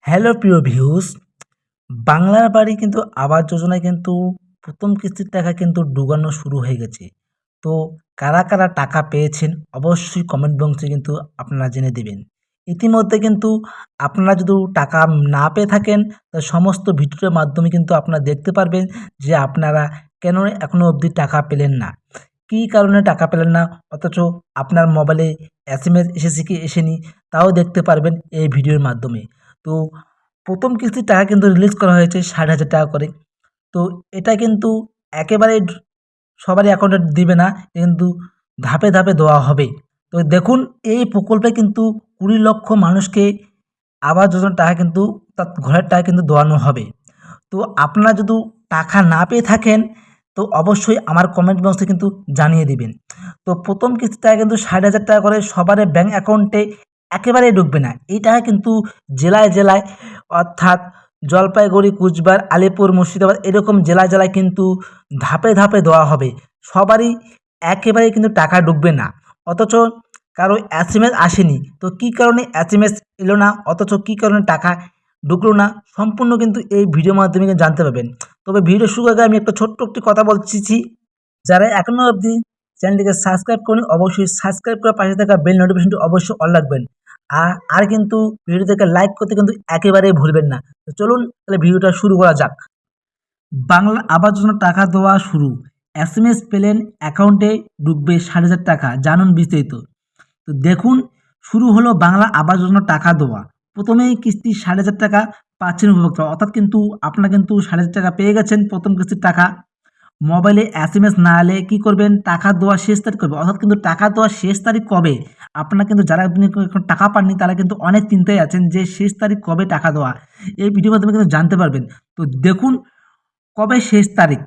Hello প্রিয় views, বাংলার বাড়ি কিন্তু আবাস যোজনায় কিন্তু প্রথম কিস্তির টাকা কিন্তু ঢোকানো শুরু হয়ে গেছে। তো কারা কারা টাকা পেয়েছেন অবশ্যই কমেন্ট বক্সে কিন্তু আপনারা জেনে দেবেন। ইতিমধ্যে কিন্তু আপনারা যদি টাকা না পেয়ে থাকেন, তো সমস্ত ভিডিওর মাধ্যমে কিন্তু আপনারা দেখতে পারবেন যে আপনারা কেন এখনো অবধি টাকা পেলেন না, কী কারণে টাকা পেলেন না, অথচ আপনার মোবাইলে এসএমএস এসেছে কি এসেনি তাও দেখতে পারবেন এই ভিডিওর মাধ্যমে। তো প্রথম কিস্তির টাকা কিন্তু রিলিজ করা হয়েছে ৬০,০০০ টাকা করে। তো এটা কিন্তু একেবারেই সবারই অ্যাকাউন্টে দিবে না, কিন্তু ধাপে ধাপে দেওয়া হবে। তো দেখুন, এই প্রকল্পে কিন্তু ২০,০০,০০০ মানুষকে আবাস যোজনার টাকা কিন্তু তার ঘরের টাকা কিন্তু দেওয়ানো হবে। তো আপনারা যদি টাকা না পেয়ে থাকেন, তো অবশ্যই আমার কমেন্ট বক্সে কিন্তু জানিয়ে দিবেন। তো প্রথম কিস্তির টাকা কিন্তু ৬০,০০০ টাকা করে সবার ব্যাংক অ্যাকাউন্টে একেবারেই ঢুকবে না। এই টাকা কিন্তু জেলায় জেলায়, অর্থাৎ জলপাইগুড়ি, কুচবিহার, আলিপুর, মুর্শিদাবাদ এরকম জেলায় জেলায় কিন্তু ধাপে ধাপে দেওয়া হবে। সবারই একেবারেই কিন্তু টাকা ঢুকবে না। অথচ কারো এসএমএস আসেনি। তো কী কারণে এসএমএস এলো না, অথচ কী কারণে টাকা ঢুকলো না, সম্পূর্ণ কিন্তু এই ভিডিওর মাধ্যমে কিন্তু জানতে পারবেন। তবে ভিডিও শুরুর আগে আমি একটা ছোট্ট একটি কথা বলতেছি, যারা এখনও অবধি চ্যানেলটিকে সাবস্ক্রাইব করেনি অবশ্যই সাবস্ক্রাইব করে পাশে থাকা বেল নোটিফিকেশনটি অবশ্যই অন রাখবেন। আর কিন্তু ভিডিওটাকে লাইক করতে কিন্তু একেবারেই ভুলবেন না। তো চলুন তাহলে ভিডিওটা শুরু করা যাক। বাংলা আবাস যোজনার টাকা দেওয়া শুরু। এসএমএস পেলেন, অ্যাকাউন্টে ঢুকবে ৬০,০০০ টাকা, জানুন বিস্তারিত। তো দেখুন, শুরু হলো বাংলা আবাস যোজনার টাকা দেওয়া। প্রথমেই কিস্তি ৬০,০০০ টাকা পাচ্ছেন উপভোক্তা, অর্থাৎ কিন্তু আপনারা কিন্তু ৬০,০০০ টাকা পেয়ে গেছেন প্রথম কিস্তির টাকা। মোবাইলে এসএমএস না এলে কী করবেন, টাকা দেওয়ার শেষ তারিখ কবে, অর্থাৎ কিন্তু টাকা দেওয়ার শেষ তারিখ কবে। আপনারা কিন্তু যারা আপনি এখন টাকা পাননি তারা কিন্তু অনেক চিন্তায় আছেন যে শেষ তারিখ কবে টাকা দেওয়া, এই ভিডিওর মাধ্যমে কিন্তু জানতে পারবেন। তো দেখুন কবে শেষ তারিখ,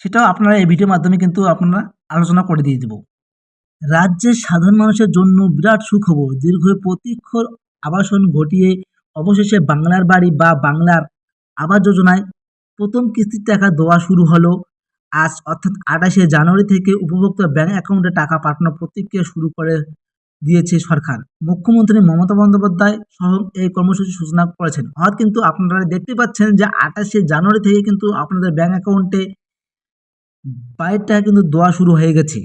সেটাও আপনারা এই ভিডিওর মাধ্যমে কিন্তু আপনারা আলোচনা করে দিয়ে দেব। রাজ্যের সাধারণ মানুষের জন্য বিরাট সুখবর, দীর্ঘ প্রতীক্ষার আবাসন ঘটিয়ে অবশেষে বাংলার বাড়ি বা বাংলার আবাস যোজনায় প্রথম কিস্তির টাকা দেওয়া শুরু হলো আজ, অর্থাৎ ২৮শে জানুয়ারি থেকে উপভোক্তার ব্যাংক অ্যাকাউন্টে টাকা পাঠানোর প্রক্রিয়া শুরু করে দিয়েছে সরকার। মুখ্যমন্ত্রী মমতা বন্দ্যোপাধ্যায় সহ এই কর্মসূচির সূচনা করেছেন। অর্থাৎ কিন্তু আপনারা দেখতে পাচ্ছেন যে ২৮শে জানুয়ারি থেকে কিন্তু আপনাদের ব্যাংক অ্যাকাউন্টে বাইরের টাকা কিন্তু দেওয়া শুরু হয়ে গেছে।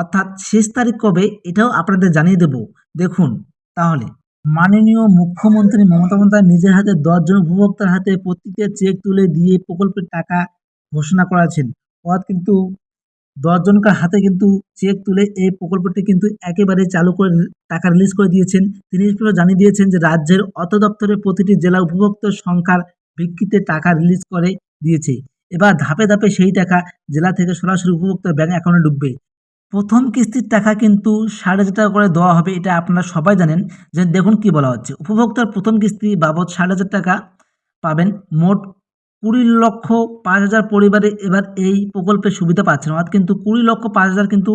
অর্থাৎ শেষ তারিখ কবে এটাও আপনাদের জানিয়ে দেব। দেখুন তাহলে, মাননীয় মুখ্যমন্ত্রী মমতা বন্দ্যোপাধ্যায় নিজের হাতে ১০ জন উপভোক্তার হাতে প্রত্যেকের চেক তুলে দিয়ে প্রকল্পের টাকা ঘোষণা করেছেন। অর্থাৎ কিন্তু ১০ জনকার হাতে কিন্তু চেক তুলে এই প্রকল্পটি কিন্তু একেবারে চালু করে টাকা রিলিজ করে দিয়েছেন। তিনি এরপরেও জানিয়ে দিয়েছেন যে রাজ্যের অর্থ দপ্তরের প্রতিটি জেলা উপভোক্তার সংখ্যার ভিত্তিতে টাকা রিলিজ করে দিয়েছে। এবার ধাপে ধাপে সেই টাকা জেলা থেকে সরাসরি উপভোক্তার ব্যাংক অ্যাকাউন্টে ঢুকবে। প্রথম কিস্তির টাকা কিন্তু ৬০,০০০ টাকা করে দেওয়া হবে, এটা আপনারা সবাই জানেন। যে দেখুন কি বলা হচ্ছে, উপভোক্তার প্রথম কিস্তি বাবদ ৬০,০০০ টাকা পাবেন। মোট ২০,০০,০০০ পরিবারে এবার এই প্রকল্পের সুবিধা পাচ্ছেন। অর্থাৎ কিন্তু ২০,০০,০০০ কিন্তু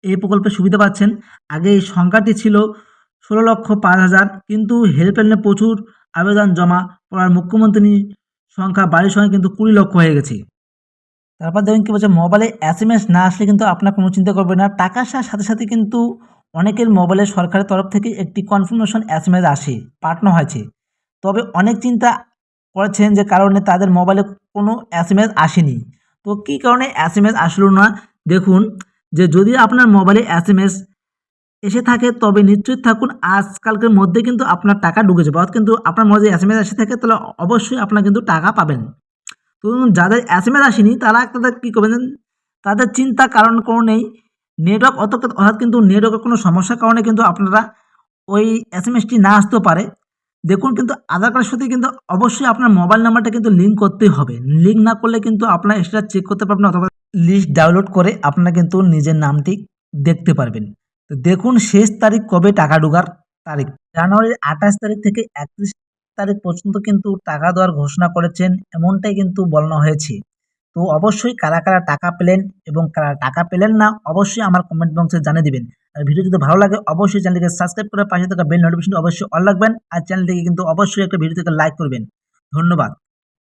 এই প্রকল্পের সুবিধা পাচ্ছেন। আগে এই সংখ্যাটি ছিল ১৬,০০,০০০, কিন্তু হেল্পলাইনে প্রচুর আবেদন জমা পড়ার মুখ্যমন্ত্রী সংখ্যা বাড়ির সঙ্গে কিন্তু ২০,০০,০০০ হয়ে গেছে। তারপর দেখুন কি বলছে, মোবাইলে এসএমএস না আসলে কিন্তু আপনার কোনো চিন্তা করবেন না। টাকা আসার সাথে সাথে কিন্তু অনেকের মোবাইলে সরকারের তরফ থেকে একটি কনফার্মেশন এসএমএস আসে, পাঠানো হয়েছে। তবে অনেক চিন্তা করেছেন যে কারণে তাদের মোবাইলে কোনো এসএমএস আসেনি। তো কী কারণে এসএমএস আসলো না, দেখুন, যে যদি আপনার মোবাইলে এসএমএস এসে থাকে তবে নিশ্চিত থাকুন আজকালকের মধ্যে কিন্তু আপনার টাকা ঢুকে যাবে। অর্থাৎ কিন্তু আপনার মোবাইলে এসএমএস এসে থাকে তাহলে অবশ্যই আপনার কিন্তু টাকা পাবেন। তো যাদের এসএমএস আসেনি তাদের কী করবেন, তাদের চিন্তার কারণ কোনো নেই। নেটওয়ার্ক অর্থাৎ কিন্তু নেটওয়ার্কের কোনো সমস্যার কারণে কিন্তু আপনারা ওই এসএমএসটি না আসতেও পারে। দেখুন কিন্তু আধার কার্ডের সাথে কিন্তু অবশ্যই আপনার মোবাইল নাম্বারটা কিন্তু লিঙ্ক করতেই হবে। লিঙ্ক না করলে কিন্তু আপনার এক্সট্রা চেক করতে পারবেন না, অথবা লিস্ট ডাউনলোড করে আপনারা কিন্তু নিজের নামটি দেখতে পারবেন। তো দেখুন শেষ তারিখ কবে টাকা ঢোকার তারিখ, জানুয়ারির ২৮ তারিখ থেকে ৩১ তারিখ পর্যন্ত কিন্তু টাকা দেওয়ার ঘোষণা করেছেন, এমনটাই কিন্তু বলানো হয়েছে। তো অবশ্যই কারা কারা টাকা পেলেন এবং কারা টাকা পেলেন না অবশ্যই আমার কমেন্ট বক্সে জানিয়ে দিবেন। আর ভিডিও যদি ভালো লাগে অবশ্যই চ্যানেলটিকে সাবস্ক্রাইব করে পাশে থাকা বেল নোটিফিকেশনটি অবশ্যই অন রাখবেন। আর চ্যানেলটিকে কিন্তু অবশ্যই একটা ভিডিও থেকে লাইক করবেন। ধন্যবাদ।